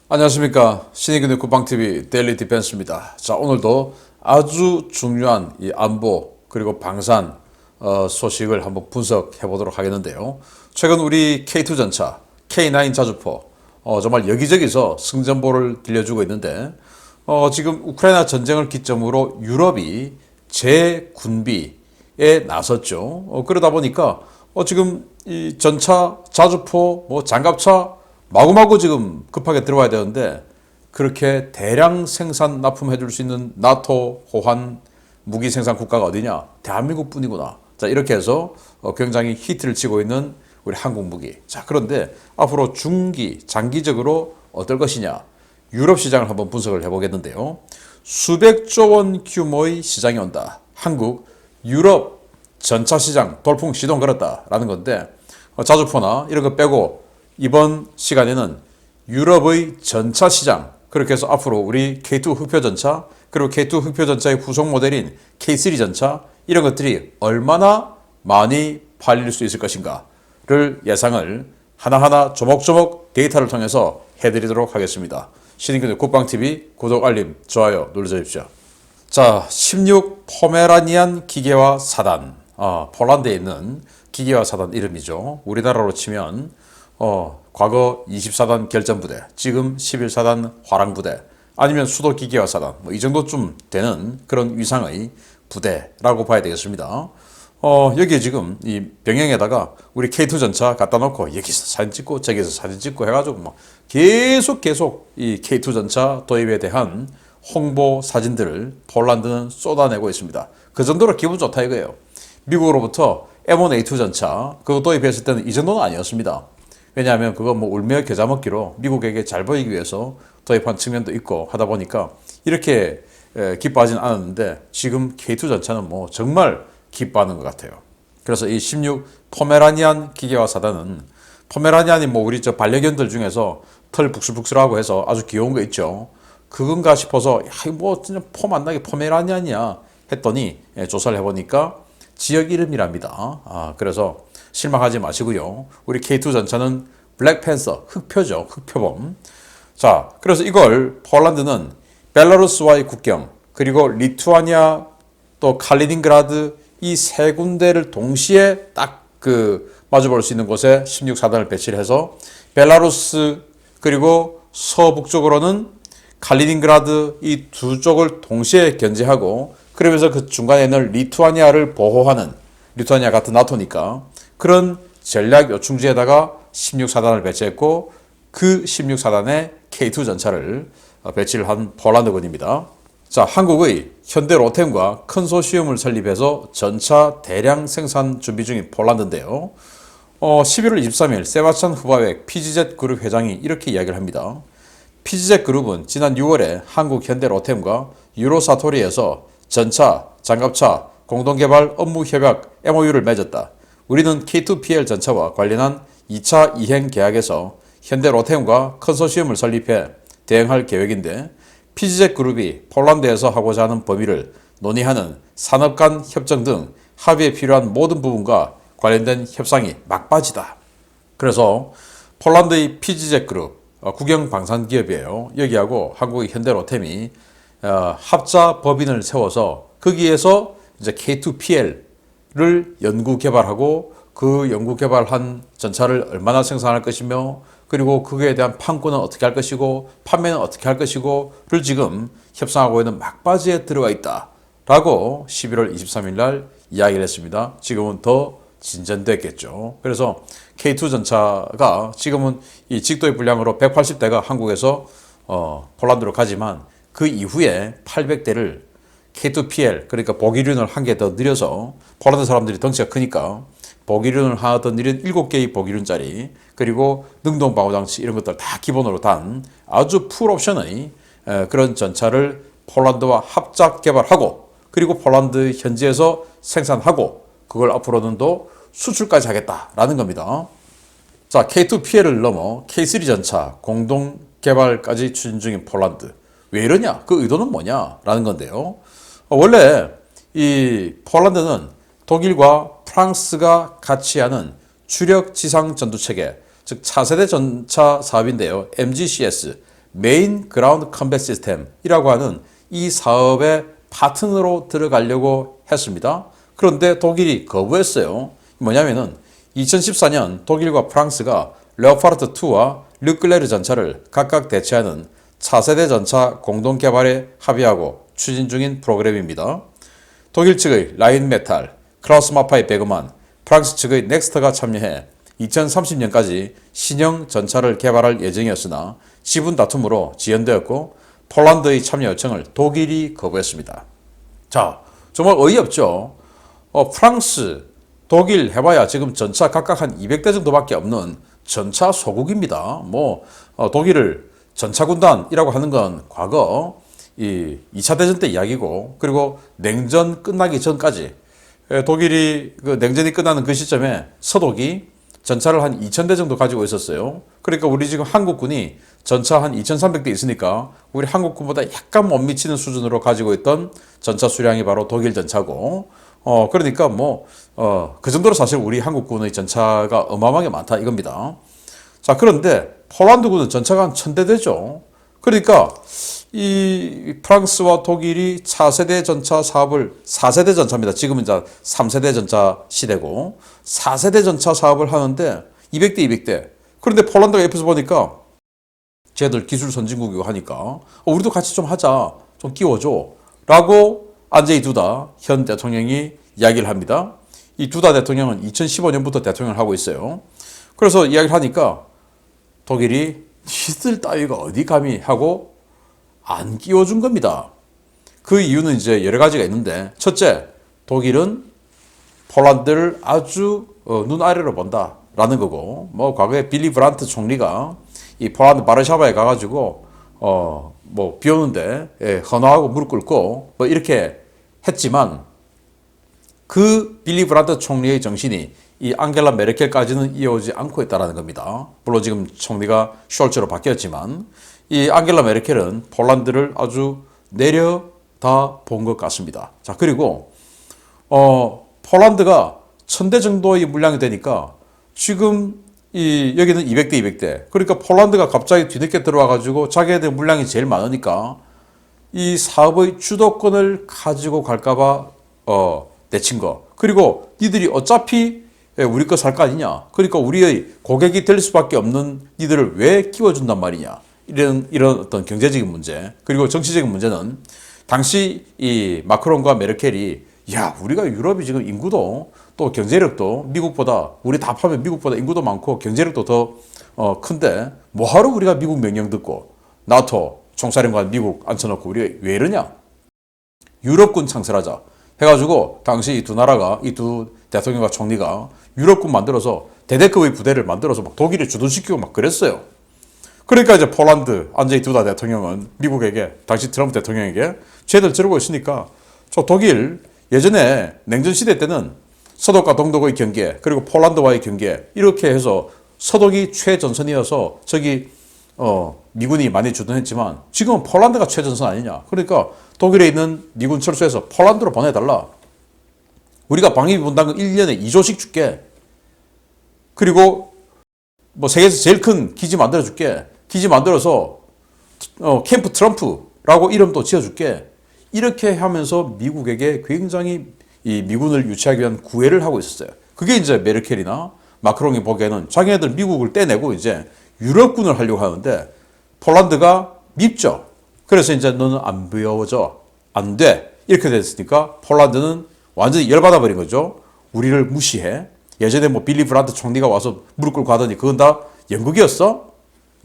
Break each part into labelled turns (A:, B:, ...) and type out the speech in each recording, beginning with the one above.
A: 안녕하십니까. 신의근의 국방TV 데일리 디펜스입니다. 자, 오늘도 아주 중요한 이 안보 그리고 방산 소식을 한번 분석해 보도록 하겠는데요. 최근 우리 K2 전차, K9 자주포 정말 여기저기서 승전보를 들려주고 있는데 지금 우크라이나 전쟁을 기점으로 유럽이 재군비에 나섰죠. 그러다 보니까 지금 이 전차, 자주포, 장갑차 마구마구 지금 급하게 들어와야 되는데 그렇게 대량 생산 납품해 줄 수 있는 나토 호환 무기 생산 국가가 어디냐? 대한민국뿐이구나. 자, 이렇게 해서 굉장히 히트를 치고 있는 우리 한국 무기. 자, 그런데 앞으로 중기, 장기적으로 어떨 것이냐? 유럽 시장을 한번 분석을 해보겠는데요. 수백조 원 규모의 시장이 온다. 한국, 유럽 전차 시장 돌풍 시동 걸었다라는 건데 자주포나 이런 거 빼고 이번 시간에는 유럽의 전차 시장, 그렇게 해서 앞으로 우리 K2 흑표 전차, 그리고 K2 흑표 전차의 후속 모델인 K3 전차, 이런 것들이 얼마나 많이 팔릴 수 있을 것인가를 예상을 하나하나 조목조목 데이터를 통해서 해드리도록 하겠습니다. 신인근의 국방TV 구독, 알림, 좋아요 눌러주십시오. 자, 16 포메라니안 기계화 사단, 폴란드에 있는 기계화 사단 이름이죠. 우리나라로 치면 과거 24단 결전부대, 지금 11사단 화랑부대, 아니면 수도 기계화 사단, 이 정도쯤 되는 그런 위상의 부대라고 봐야 되겠습니다. 여기에 지금 이 병영에다가 우리 K2 전차 갖다 놓고 여기서 사진 찍고 저기서 사진 찍고 해가지고 계속 이 K2 전차 도입에 대한 홍보 사진들을 폴란드는 쏟아내고 있습니다. 그 정도로 기분 좋다 이거예요. 미국으로부터 M1A2 전차 그거 도입했을 때는 이 정도는 아니었습니다. 왜냐하면 그거 울며 겨자 먹기로 미국에게 잘 보이기 위해서 도입한 측면도 있고 하다 보니까 이렇게 기뻐하지는 않았는데 지금 K2 전차는 정말 기뻐하는 것 같아요. 그래서 이 16 포메라니안 기계화 사단은 포메라니안이 우리 저 반려견들 중에서 털 북슬북슬하고 해서 아주 귀여운 거 있죠. 그건가 싶어서 진짜 포 만나게 포메라니안이야 했더니 조사를 해보니까 지역 이름이랍니다. 그래서 실망하지 마시고요. 우리 K2 전차는 블랙팬서, 흑표죠. 흑표범. 자, 그래서 이걸 폴란드는 벨라루스와의 국경, 그리고 리투아니아 또 칼리닝그라드 이 세 군데를 동시에 딱 마주볼 수 있는 곳에 16사단을 배치를 해서 벨라루스 그리고 서북쪽으로는 칼리닝그라드 이 두 쪽을 동시에 견제하고 그러면서 그 중간에는 리투아니아를 보호하는, 리투아니아 같은 나토니까 그런 전략 요충지에다가 16사단을 배치했고 그 16사단에 K2 전차를 배치를 한 폴란드군입니다. 자, 한국의 현대로템과 컨소시엄을 설립해서 전차 대량 생산 준비 중인 폴란드인데요. 11월 23일 세바스찬 후바웩 PGZ 그룹 회장이 이렇게 이야기를 합니다. PGZ 그룹은 지난 6월에 한국 현대로템과 유로사토리에서 전차, 장갑차 공동개발 업무 협약 MOU를 맺었다. 우리는 K2PL 전차와 관련한 2차 이행 계약에서 현대로템과 컨소시엄을 설립해 대응할 계획인데 PGZ 그룹이 폴란드에서 하고자 하는 범위를 논의하는 산업 간 협정 등 합의에 필요한 모든 부분과 관련된 협상이 막바지다. 그래서 폴란드의 PGZ 그룹 국영 방산 기업이에요. 여기하고 한국의 현대로템이 합자 법인을 세워서 거기에서 이제 K2PL을 연구 개발하고 그 연구 개발한 전차를 얼마나 생산할 것이며 그리고 그거에 대한 판권은 어떻게 할 것이고 판매는 어떻게 할 것이고를 지금 협상하고 있는 막바지에 들어가 있다라고 11월 23일 날 이야기를 했습니다. 지금은 더 진전됐겠죠. 그래서 K2 전차가 지금은 이 직도의 분량으로 180대가 한국에서 폴란드로 가지만 그 이후에 800대를 K2PL 그러니까 보기륜을 한 개 더 늘려서 폴란드 사람들이 덩치가 크니까 보기륜을 하나 더 늘린 7개의 보기륜짜리 그리고 능동방어장치 이런 것들 다 기본으로 단 아주 풀옵션의 그런 전차를 폴란드와 합작 개발하고 그리고 폴란드 현지에서 생산하고 그걸 앞으로는 또 수출까지 하겠다라는 겁니다. 자, K2PL을 넘어 K3 전차 공동 개발까지 추진 중인 폴란드. 왜 이러냐? 그 의도는 뭐냐라는 건데요. 원래 이 폴란드는 독일과 프랑스가 같이 하는 주력 지상 전투체계, 즉 차세대 전차 사업인데요. MGCS, 메인 그라운드 컴뱃 시스템이라고 하는 이 사업의 파트너로 들어가려고 했습니다. 그런데 독일이 거부했어요. 뭐냐면은 2014년 독일과 프랑스가 레오파르트 2와 르클레르 전차를 각각 대체하는 차세대 전차 공동 개발에 합의하고 추진 중인 프로그램입니다. 독일 측의 라인메탈, 크라우스 마파의 베그만, 프랑스 측의 넥스트가 참여해 2030년까지 신형 전차를 개발할 예정이었으나 지분 다툼으로 지연되었고 폴란드의 참여 요청을 독일이 거부했습니다. 자, 정말 어이없죠. 프랑스, 독일 해봐야 지금 전차 각각 한 200대 정도밖에 없는 전차 소국입니다. 독일을 전차군단이라고 하는 건 과거 이 2차 대전 때 이야기고, 그리고 냉전 끝나기 전까지 독일이 그 냉전이 끝나는 그 시점에 서독이 전차를 한 2,000대 정도 가지고 있었어요. 그러니까 우리 지금 한국군이 전차 한 2,300대 있으니까 우리 한국군보다 약간 못 미치는 수준으로 가지고 있던 전차 수량이 바로 독일 전차고, 그러니까 그 정도로 사실 우리 한국군의 전차가 어마어마하게 많다 이겁니다. 자, 그런데 폴란드군은 전차가 한 1,000대 되죠. 그러니까 이 프랑스와 독일이 차세대 전차 사업을 4세대 전차입니다. 지금은 이제 3세대 전차 시대고 4세대 전차 사업을 하는데 200대 200대. 그런데 폴란드가 옆에서 보니까 쟤들 기술 선진국이고 하니까 우리도 같이 좀 하자. 좀 끼워줘. 라고 안제이 두다 현 대통령이 이야기를 합니다. 이 두다 대통령은 2015년부터 대통령을 하고 있어요. 그래서 이야기를 하니까 독일이 니들 따위가 어디 감히 하고 안 끼워준 겁니다. 그 이유는 이제 여러 가지가 있는데, 첫째, 독일은 폴란드를 아주 눈 아래로 본다라는 거고, 과거에 빌리 브란트 총리가 이 폴란드 바르샤바에 가가지고 비 오는데 헌화하고 무릎 꿇고 이렇게 했지만 그 빌리 브란트 총리의 정신이 이 앙겔라 메르켈까지는 이어오지 않고 있다는 겁니다. 물론 지금 총리가 숄츠로 바뀌었지만 이 앙겔라 메르켈은 폴란드를 아주 내려다 본 것 같습니다. 자, 그리고 폴란드가 1,000대 정도의 물량이 되니까 지금 여기는 200대 200대. 그러니까 폴란드가 갑자기 뒤늦게 들어와가지고 자기네들 물량이 제일 많으니까 이 사업의 주도권을 가지고 갈까봐 내친 거. 그리고 니들이 어차피 우리 거 살 거 아니냐. 그러니까 우리의 고객이 될 수밖에 없는 니들을 왜 끼워준단 말이냐. 이런 어떤 경제적인 문제. 그리고 정치적인 문제는 당시 이 마크롱과 메르켈이 우리가 유럽이 지금 인구도 또 경제력도 미국보다, 우리 다 합하면 미국보다 인구도 많고 경제력도 더 큰데 뭐하러 우리가 미국 명령 듣고 나토 총사령관 미국 앉혀놓고 우리가 왜 이러냐. 유럽군 창설하자 해가지고 당시 이 두 나라가, 이 두 대통령과 총리가 유럽군 만들어서 대대급의 부대를 만들어서 막 독일에 주둔시키고 막 그랬어요. 그러니까 이제 폴란드 안제이 두다 대통령은 미국에게, 당시 트럼프 대통령에게 쟤들 저러고 있으니까 저 독일 예전에 냉전 시대 때는 서독과 동독의 경계, 그리고 폴란드와의 경계, 이렇게 해서 서독이 최전선이어서 저기 미군이 많이 주둔했지만 지금은 폴란드가 최전선 아니냐. 그러니까 독일에 있는 미군 철수해서 폴란드로 보내달라. 우리가 방위비 분담금 1년에 2조씩 줄게. 그리고 세계에서 제일 큰 기지 만들어줄게. 기지 만들어서 캠프 트럼프라고 이름도 지어줄게. 이렇게 하면서 미국에게 굉장히 이 미군을 유치하기 위한 구애를 하고 있었어요. 그게 이제 메르켈이나 마크롱이 보기에는 자기네들 미국을 떼내고 이제 유럽군을 하려고 하는데 폴란드가 밉죠. 그래서 이제 너는 안 배워져. 안 돼. 이렇게 됐으니까 폴란드는 완전히 열받아 버린 거죠. 우리를 무시해. 예전에 빌리 브란트 총리가 와서 무릎 꿇고 하더니 그건 다 연극이었어?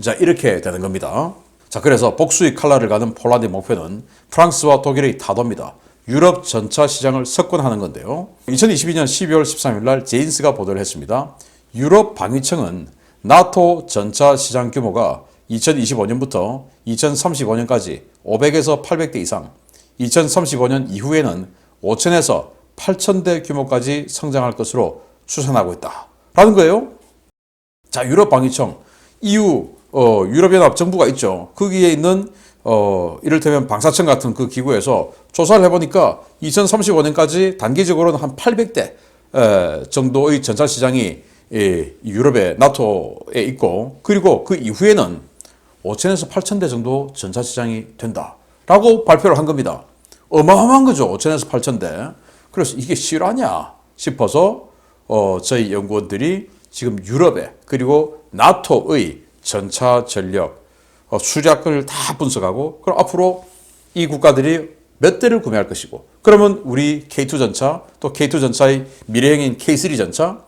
A: 자, 이렇게 되는 겁니다. 자, 그래서 복수의 칼날을 가는 폴란드의 목표는 프랑스와 독일의 타도입니다. 유럽 전차 시장을 석권하는 건데요. 2022년 12월 13일 날 제인스가 보도를 했습니다. 유럽 방위청은 나토 전차 시장 규모가 2025년부터 2035년까지 500에서 800대 이상, 2035년 이후에는 5,000에서 8,000대 규모까지 성장할 것으로 추산하고 있다. 라는 거예요. 자, 유럽 방위청, EU, 유럽연합 정부가 있죠. 거기에 있는 이를테면 방사청 같은 그 기구에서 조사를 해보니까 2035년까지 단기적으로는 한 800대 정도의 전차 시장이 유럽의 나토에 있고, 그리고 그 이후에는 5천에서 8천 대 정도 전차 시장이 된다라고 발표를 한 겁니다. 어마어마한 거죠. 5천에서 8천 대. 그래서 이게 실화냐 싶어서 저희 연구원들이 지금 유럽에 그리고 나토의 전차 전력 수량을 다 분석하고 그럼 앞으로 이 국가들이 몇 대를 구매할 것이고 그러면 우리 K2 전차 또 K2 전차의 미래형인 K3 전차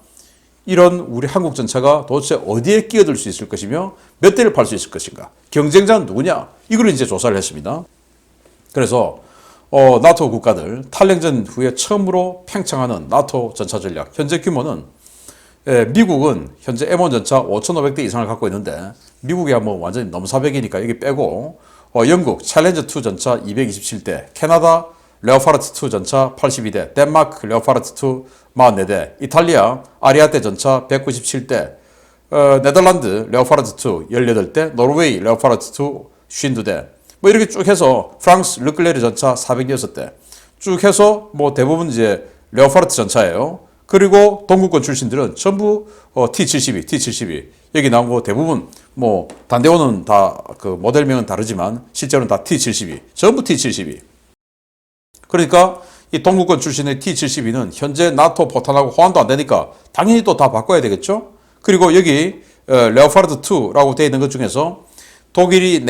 A: 이런 우리 한국 전차가 도대체 어디에 끼어들 수 있을 것이며 몇 대를 팔 수 있을 것인가 경쟁자는 누구냐 이걸 이제 조사를 했습니다. 그래서 나토 국가들 탈냉전 후에 처음으로 팽창하는 나토 전차 전략 현재 규모는 미국은 현재 M1 전차 5,500대 이상을 갖고 있는데 미국이 뭐 완전히 넘사벽이니까 여기 빼고 영국 챌린저2 전차 227대, 캐나다 레오파르트2 전차 82대, 덴마크 레오파르트2 44대, 이탈리아 아리아떼 전차 197대, 네덜란드 레오파르트2 18대, 노르웨이 레오파르트2 52대, 뭐 이렇게 쭉 해서 프랑스 르클레르 전차 406대 쭉 해서 뭐 대부분 이제 레오파르트 전차예요. 그리고 동구권 출신들은 전부 T72, T72 여기 나온 거 대부분 뭐 단대원은 다 그 모델명은 다르지만 실제로는 다 T72 전부 T72. 그러니까 이 동구권 출신의 T72는 현재 나토 포탄하고 호환도 안 되니까 당연히 또 다 바꿔야 되겠죠. 그리고 여기 레오파르트 2라고 되어 있는 것 중에서 독일이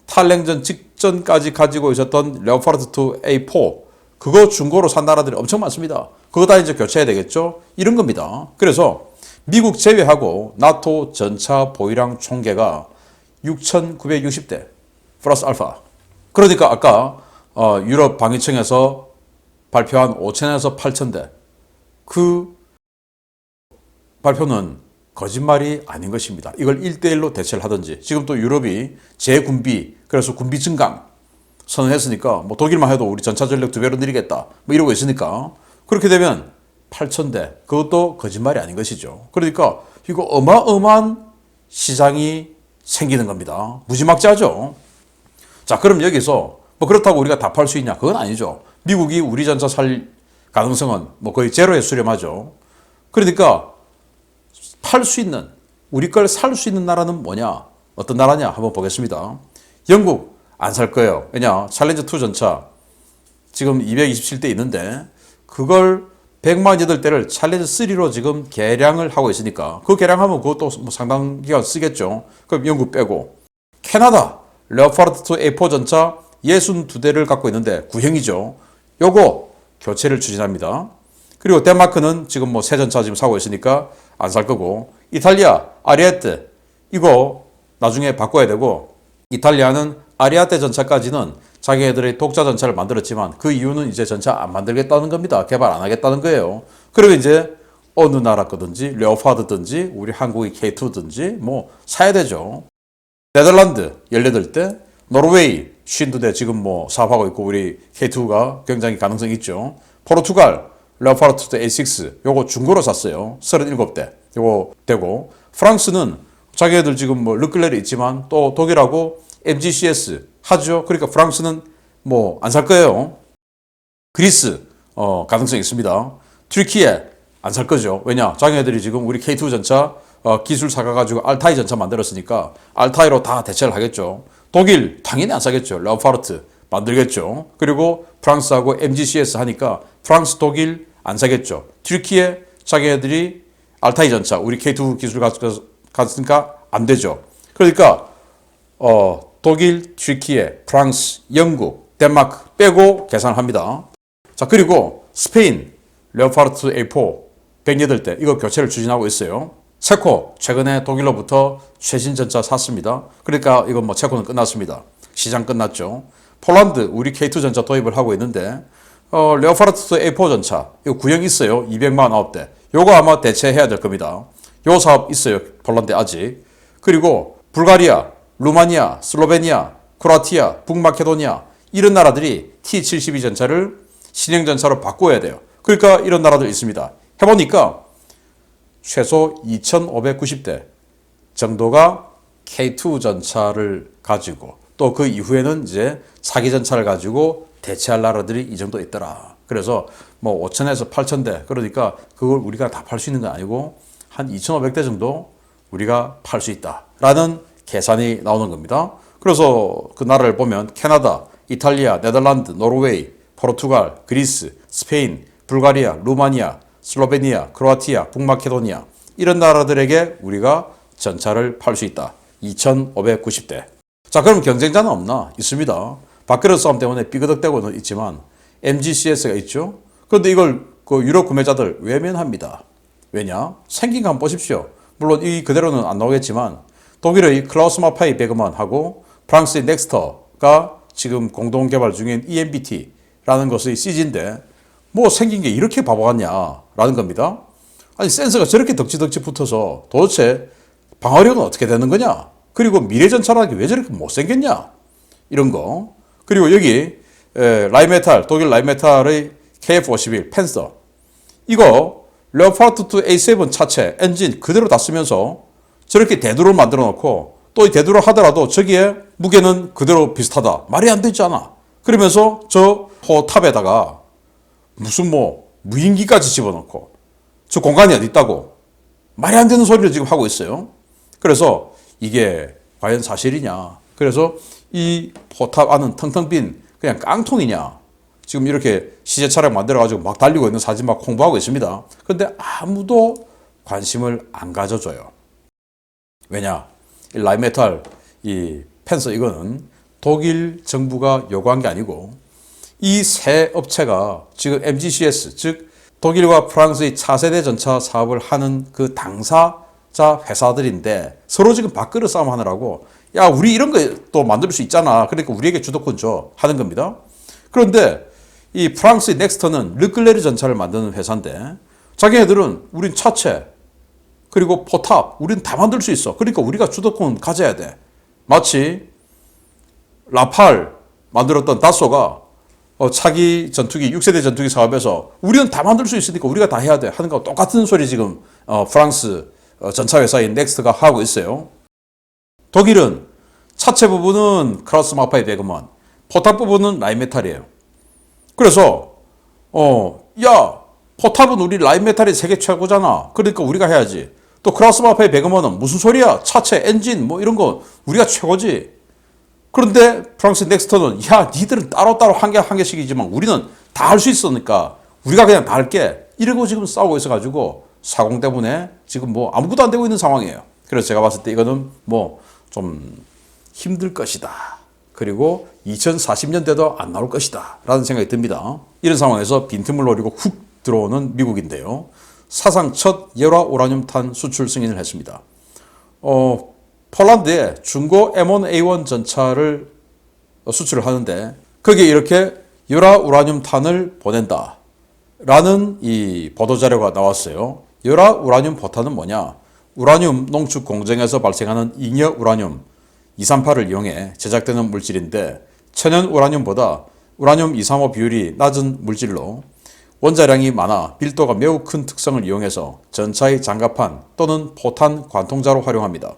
A: 탈냉전 직전까지 가지고 있었던 레오파르트 2 A4 그거 중고로 산 나라들이 엄청 많습니다. 그거 다 이제 교체해야 되겠죠? 이런 겁니다. 그래서 미국 제외하고 나토 전차 보유량 총계가 6,960대 플러스 알파. 그러니까 아까 유럽 방위청에서 발표한 5천에서 8천대 그 발표는 거짓말이 아닌 것입니다. 이걸 1대1로 대체를 하든지 지금 또 유럽이 재군비 그래서 군비 증강 선언했으니까 뭐 독일만 해도 우리 전차 전력 2배로 늘리겠다 뭐 이러고 있으니까 그렇게 되면 8,000대 그것도 거짓말이 아닌 것이죠. 그러니까 이거 어마어마한 시장이 생기는 겁니다. 무지막지하죠. 자 그럼 여기서 뭐 그렇다고 우리가 다 팔 수 있냐? 그건 아니죠. 미국이 우리 전차 살 가능성은 뭐 거의 제로에 수렴하죠. 그러니까 팔 수 있는 우리 걸 살 수 있는 나라는 뭐냐? 어떤 나라냐? 한번 보겠습니다. 영국 안 살 거예요. 왜냐? 챌린저2 전차 지금 227대 있는데 그걸 108대를 챌린저3로 지금 개량을 하고 있으니까 그 개량하면 그것도 뭐 상당 기간 쓰겠죠. 그럼 영국 빼고 캐나다 레오파르트2 A4 전차 62대를 갖고 있는데 구형이죠. 요거 교체를 추진합니다. 그리고 덴마크는 지금 뭐 새 전차 지금 사고 있으니까 안 살 거고 이탈리아 아리아떼 이거 나중에 바꿔야 되고 이탈리아는 아리아떼 전차까지는 자기네들의 독자 전차를 만들었지만 그 이유는 이제 전차 안 만들겠다는 겁니다. 개발 안 하겠다는 거예요. 그리고 이제 어느 나라 거든지 레오파드든지 우리 한국의 K2든지 뭐 사야 되죠. 네덜란드 18대 노르웨이 52대 지금 뭐 사업하고 있고 우리 K2가 굉장히 가능성이 있죠. 포르투갈 레오파르트 A6 요거 중고로 샀어요. 37대 요거 되고 프랑스는 자기네들 지금 뭐 르클레르 있지만 또 독일하고 MGCS 하죠. 그러니까 프랑스는 뭐 안 살 거예요. 그리스 가능성이 있습니다. 튀르키예 안 살 거죠. 왜냐? 자기네들이 지금 우리 K2 전차 기술 사가가지고 알타이 전차 만들었으니까 알타이로 다 대체를 하겠죠. 독일 당연히 안 사겠죠. 레오파르트 만들겠죠. 그리고 프랑스하고 MGCS 하니까 프랑스, 독일 안 사겠죠. 튀르키예 자기네들이 알타이 전차 우리 K2 기술 갔으니까 안 되죠. 그러니까 독일, 튀르키예, 프랑스, 영국, 덴마크 빼고 계산을 합니다. 자 그리고 스페인 레오파르트 A4 108대 이거 교체를 추진하고 있어요. 체코 최근에 독일로부터 최신 전차 샀습니다. 그러니까 이건 뭐 체코는 끝났습니다. 시장 끝났죠. 폴란드 우리 K2 전차 도입을 하고 있는데 레오파르트 A4 전차 이거 구형 있어요. 249대 요거 아마 대체해야 될 겁니다. 요 사업 있어요. 폴란드 아직. 그리고 불가리아, 루마니아, 슬로베니아, 크로아티아, 북마케도니아 이런 나라들이 T72 전차를 신형 전차로 바꿔야 돼요. 그러니까 이런 나라들 있습니다. 해보니까 최소 2,590대 정도가 K2 전차를 가지고 또 그 이후에는 이제 차기 전차를 가지고 대체할 나라들이 이 정도 있더라. 그래서 뭐 5,000에서 8,000대 그러니까 그걸 우리가 다 팔 수 있는 건 아니고 한 2,500대 정도 우리가 팔 수 있다라는 계산이 나오는 겁니다. 그래서 그 나라를 보면 캐나다, 이탈리아, 네덜란드, 노르웨이, 포르투갈, 그리스, 스페인, 불가리아, 루마니아, 슬로베니아, 크로아티아, 북마케도니아 이런 나라들에게 우리가 전차를 팔 수 있다. 2,590대. 자, 그럼 경쟁자는 없나? 있습니다. 밥그릇 싸움 때문에 삐그덕대고는 있지만 MGCS가 있죠. 그런데 이걸 그 유럽 구매자들 외면합니다. 왜냐? 생긴 거 한번 보십시오. 물론 이 그대로는 안 나오겠지만 독일의 클라우스 마파이 베그만하고 프랑스의 넥스터가 지금 공동 개발 중인 EMBT라는 것의 CG인데 뭐 생긴 게 이렇게 바보 같냐라는 겁니다. 아니 센서가 저렇게 덕지덕지 붙어서 도대체 방어력은 어떻게 되는 거냐? 그리고 미래전차라는 게 왜 저렇게 못생겼냐? 이런 거. 그리고 여기 라이메탈, 독일 라이메탈의 KF51 펜서. 이거 레오파르트 2 A7 차체 엔진 그대로 다 쓰면서 저렇게 대두를 만들어 놓고 또 이 대두를 하더라도 저기에 무게는 그대로 비슷하다. 말이 안 되지 않아. 그러면서 저 포탑에다가 무슨 뭐 무인기까지 집어넣고 저 공간이 어디 있다고 말이 안 되는 소리를 지금 하고 있어요. 그래서 이게 과연 사실이냐. 그래서 이 포탑 안은 텅텅 빈 그냥 깡통이냐. 지금 이렇게 시제 차량 만들어가지고 막 달리고 있는 사진 막 홍보하고 있습니다. 그런데 아무도 관심을 안 가져줘요. 왜냐? 이 라이메탈, 이 펜서 이거는 독일 정부가 요구한 게 아니고 이 세 업체가 지금 MGCS, 즉 독일과 프랑스의 차세대 전차 사업을 하는 그 당사자 회사들인데 서로 지금 밥그릇 싸움 하느라고 야, 우리 이런 거 또 만들 수 있잖아. 그러니까 우리에게 주도권 줘. 하는 겁니다. 그런데 이 프랑스의 넥스터는 르클레르 전차를 만드는 회사인데 자기네들은 우린 차체 그리고 포탑 우린 다 만들 수 있어. 그러니까 우리가 주도권 가져야 돼. 마치 라팔 만들었던 다소가 차기 전투기 6세대 전투기 사업에서 우리는 다 만들 수 있으니까 우리가 다 해야 돼 하는 거 똑같은 소리 지금 프랑스 전차 회사인 넥스트가 하고 있어요. 독일은 차체 부분은 크라우스 마파이 베그만, 포탑 부분은 라인메탈이에요. 그래서 야 포탑은 우리 라인메탈이 세계 최고잖아. 그러니까 우리가 해야지. 또 크라우스 마파이 베그만은 무슨 소리야? 차체, 엔진 뭐 이런 거 우리가 최고지. 그런데 프랑스 넥스터는 야 니들은 따로따로 한 개씩이지만 우리는 다 할 수 있으니까 우리가 그냥 다 할게. 이러고 지금 싸우고 있어가지고 사공 때문에 지금 뭐 아무것도 안 되고 있는 상황이에요. 그래서 제가 봤을 때 이거는 뭐 좀 힘들 것이다. 그리고 2040년대도 안 나올 것이다. 라는 생각이 듭니다. 이런 상황에서 빈틈을 노리고 훅 들어오는 미국인데요. 사상 첫 열화 우라늄탄 수출 승인을 했습니다. 폴란드에 중고 M1A1 전차를 수출을 하는데 거기에 이렇게 열화 우라늄탄을 보낸다. 라는 이 보도자료가 나왔어요. 열화 우라늄 포탄은 뭐냐? 우라늄 농축 공정에서 발생하는 잉여 우라늄 238을 이용해 제작되는 물질인데 천연 우라늄보다 우라늄 235 비율이 낮은 물질로 원자량이 많아 밀도가 매우 큰 특성을 이용해서 전차의 장갑판 또는 포탄 관통자로 활용합니다.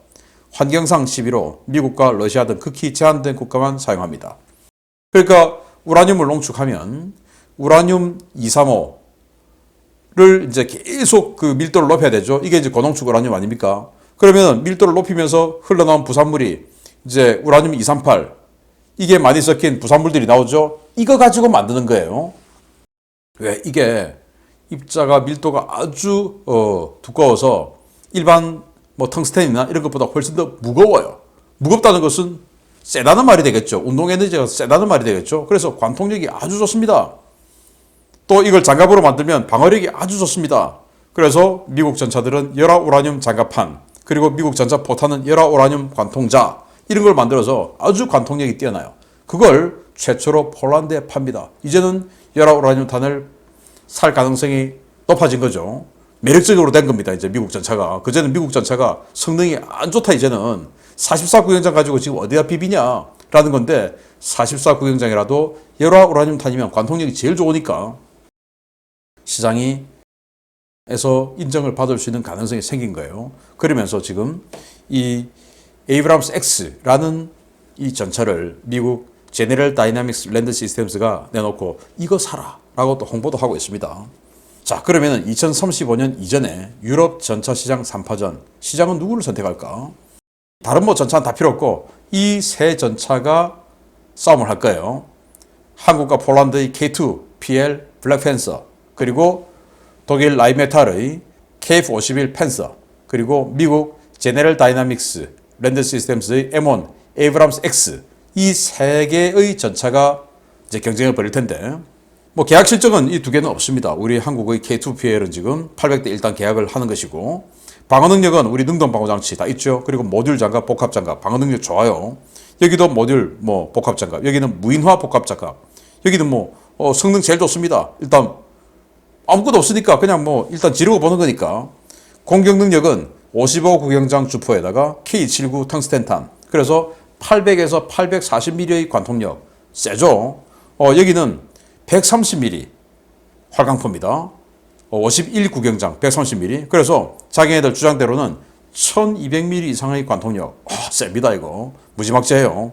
A: 환경상 시비로 미국과 러시아 등 극히 제한된 국가만 사용합니다. 그러니까 우라늄을 농축하면 우라늄 235를 이제 계속 그 밀도를 높여야 되죠. 이게 이제 고농축 우라늄 아닙니까? 그러면 밀도를 높이면서 흘러나온 부산물이 이제 우라늄 238 이게 많이 섞인 부산물들이 나오죠. 이거 가지고 만드는 거예요. 왜? 이게 입자가 밀도가 아주 두꺼워서 일반 뭐 텅스텐이나 이런 것보다 훨씬 더 무거워요. 무겁다는 것은 세다는 말이 되겠죠. 운동 에너지가 세다는 말이 되겠죠. 그래서 관통력이 아주 좋습니다. 또 이걸 장갑으로 만들면 방어력이 아주 좋습니다. 그래서 미국 전차들은 열화 우라늄 장갑판 그리고 미국 전차 포탄은 열화 우라늄 관통자 이런 걸 만들어서 아주 관통력이 뛰어나요. 그걸 최초로 폴란드에 팝니다. 이제는 열화 우라늄 탄을 살 가능성이 높아진 거죠. 매력적으로 된 겁니다. 이제 미국 전차가. 그전에는 미국 전차가 성능이 안 좋다. 이제는 44 구경장 가지고 지금 어디다 비비냐 라는 건데 44 구경장이라도 열화 우라늄 탄이면 관통력이 제일 좋으니까 시장에서 인정을 받을 수 있는 가능성이 생긴 거예요. 그러면서 지금 이 에이브람스 X라는 이 전차를 미국 제네럴 다이나믹스 랜드 시스템스가 내놓고 이거 사라 라고 또 홍보도 하고 있습니다. 자, 그러면 2035년 이전에 유럽 전차 시장 3파전 시장은 누구를 선택할까? 다른 뭐 전차는 다 필요 없고 이 세 전차가 싸움을 할 거예요. 한국과 폴란드의 K2 PL 블랙팬서, 그리고 독일 라인메탈의 KF-51 팬서, 그리고 미국 제네럴 다이나믹스 랜드 시스템스의 M1 에이브람스 X, 이 세 개의 전차가 이제 경쟁을 벌일 텐데, 뭐 계약 실적은 이 두 개는 없습니다. 우리 한국의 K2PL은 지금 800대 1단 계약을 하는 것이고, 방어 능력은 우리 능동 방어 장치 다 있죠. 그리고 모듈 장갑, 복합 장갑, 방어 능력 좋아요. 여기도 모듈, 뭐 복합 장갑, 여기는 무인화 복합 장갑, 여기는 뭐 성능 제일 좋습니다. 일단 아무것도 없으니까 그냥 뭐 일단 지르고 보는 거니까. 공격 능력은 55 구경장 주포에다가 K79 텅스텐탄, 그래서 800에서 840mm의 관통력 세죠. 여기는 130mm 활강포입니다. 51 구경장 130mm. 그래서 자기네들 주장대로는 1200mm 이상의 관통력. 셉니다 이거. 무지막지해요.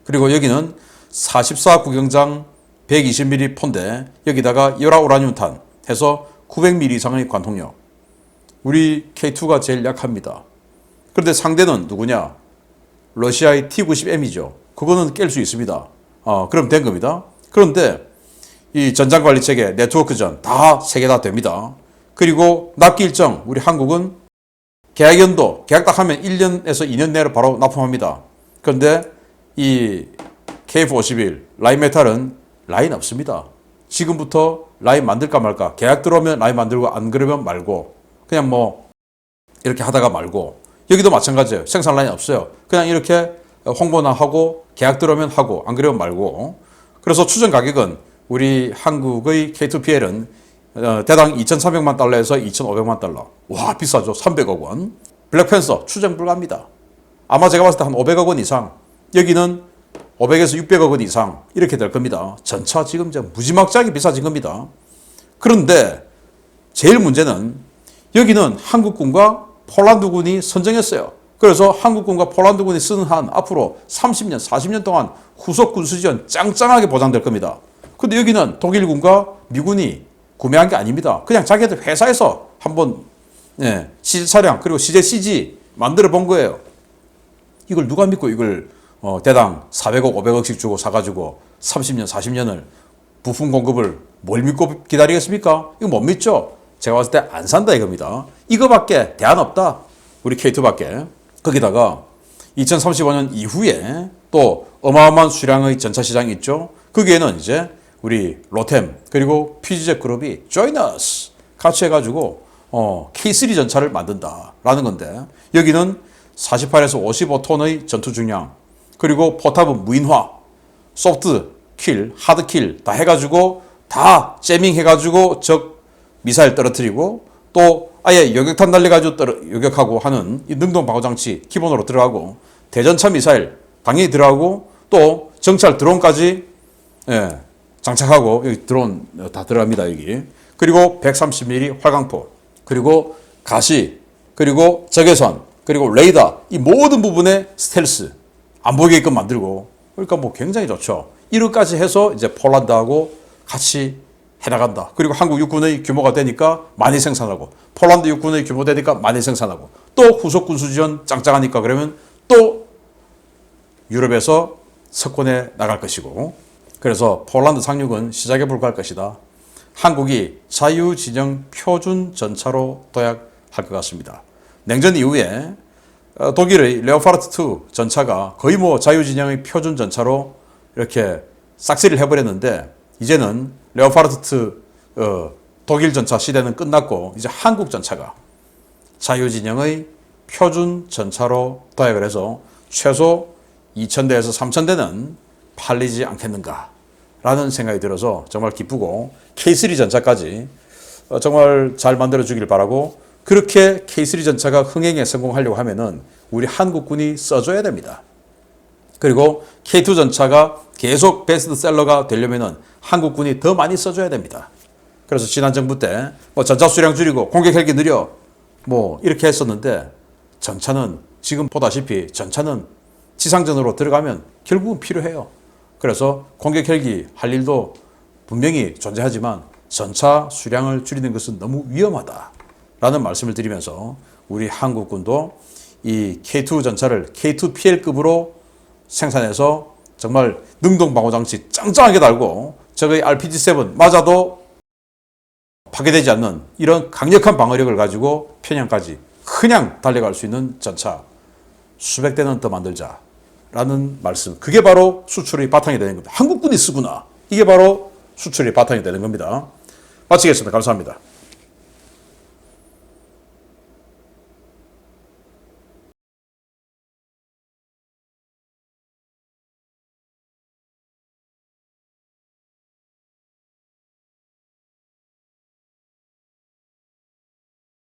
A: 그리고 여기는 44 구경장 120mm 폰데 여기다가 열화 우라늄탄 해서 900mm 이상의 관통력. 우리 K2가 제일 약합니다. 그런데 상대는 누구냐? 러시아의 T-90M이죠. 그거는 깰 수 있습니다. 그럼 된 겁니다. 그런데 이 전장관리체계, 네트워크전 다 세 개 다 됩니다. 그리고 납기 일정, 우리 한국은 계약 연도, 계약 딱 하면 1년에서 2년 내로 바로 납품합니다. 그런데 이 KF-51 라인메탈은 라인 없습니다. 지금부터 라인 만들까 말까. 계약 들어오면 라인 만들고 안 그러면 말고, 그냥 뭐 이렇게 하다가 말고. 여기도 마찬가지예요. 생산 라인 없어요. 그냥 이렇게 홍보나 하고 계약 들어오면 하고 안 그러면 말고. 그래서 추정 가격은 우리 한국의 K2PL은 대당 2,300만 달러에서 2,500만 달러. 와, 비싸죠. 300억 원. 블랙팬서 추정 불가합니다. 아마 제가 봤을 때 한 500억 원 이상. 여기는 500에서 600억 원 이상 이렇게 될 겁니다. 전차 지금 무지막지하게 비싸진 겁니다. 그런데 제일 문제는 여기는 한국군과 폴란드군이 선정했어요. 그래서 한국군과 폴란드군이 쓰는 한 앞으로 30년, 40년 동안 후속 군수지원 짱짱하게 보장될 겁니다. 근데 여기는 독일군과 미군이 구매한 게 아닙니다. 그냥 자기들 회사에서 한번 CJ 차량 그리고 CJ CG 만들어 본 거예요. 이걸 누가 믿고 이걸 대당 400억, 500억씩 주고 사가지고 30년, 40년을 부품 공급을 뭘 믿고 기다리겠습니까? 이거 못 믿죠? 제가 봤을 때 안 산다 이겁니다. 이거밖에 대안 없다. 우리 K2밖에. 거기다가 2035년 이후에 또 어마어마한 수량의 전차 시장이 있죠. 거기에는 이제 우리 로템 그리고 PGZ 그룹이 Join Us 같이 해가지고 K3 전차를 만든다라는 건데, 여기는 48에서 55톤의 전투 중량, 그리고 포탑은 무인화, 소프트 킬, 하드 킬 다 해가지고 다 재밍 해가지고 적 미사일 떨어뜨리고, 또 아예 요격탄 날려가지고 요격하고 하는 이 능동 방어 장치 기본으로 들어가고, 대전차 미사일 당연히 들어가고, 또 정찰 드론까지 장착하고, 여기 드론 다 들어갑니다 여기. 그리고 130mm 활강포, 그리고 가시, 그리고 적외선, 그리고 레이더, 이 모든 부분에 스텔스 안 보이게끔 만들고, 그러니까 뭐 굉장히 좋죠. 이렇게까지 해서 이제 폴란드하고 같이 해나간다. 그리고 한국 육군의 규모가 되니까 많이 생산하고, 폴란드 육군의 규모 되니까 많이 생산하고, 또 후속 군수 지원 짱짱하니까 그러면 또 유럽에서 석권해 나갈 것이고, 그래서 폴란드 상륙은 시작에 불과할 것이다. 한국이 자유진영 표준 전차로 도약할 것 같습니다. 냉전 이후에 독일의 레오파르트 2 전차가 거의 뭐 자유진영의 표준 전차로 이렇게 싹쓸이를 해버렸는데, 이제는 레오파르트 2 독일 전차 시대는 끝났고 이제 한국 전차가 자유진영의 표준 전차로 도약을 해서 최소 2,000대에서 3,000대는 팔리지 않겠는가 라는 생각이 들어서 정말 기쁘고, K3 전차까지 정말 잘 만들어 주길 바라고, 그렇게 K3 전차가 흥행에 성공하려고 하면은 우리 한국군이 써줘야 됩니다. 그리고 K2 전차가 계속 베스트셀러가 되려면은 한국군이 더 많이 써줘야 됩니다. 그래서 지난 정부 때 뭐 전차 수량 줄이고 공격 헬기 느려 뭐 이렇게 했었는데, 전차는 지금 보다시피 전차는 지상전으로 들어가면 결국은 필요해요. 그래서 공격 헬기 할 일도 분명히 존재하지만 전차 수량을 줄이는 것은 너무 위험하다라는 말씀을 드리면서, 우리 한국군도 이 K2 전차를 K2PL급으로 생산해서 정말 능동방어장치 짱짱하게 달고 적의 RPG-7 맞아도 파괴되지 않는 이런 강력한 방어력을 가지고 평양까지 그냥 달려갈 수 있는 전차 수백 대는 더 만들자라는 말씀. 그게 바로 수출의 바탕이 되는 겁니다. 한국군이 쓰구나. 이게 바로 수출의 바탕이 되는 겁니다. 마치겠습니다. 감사합니다.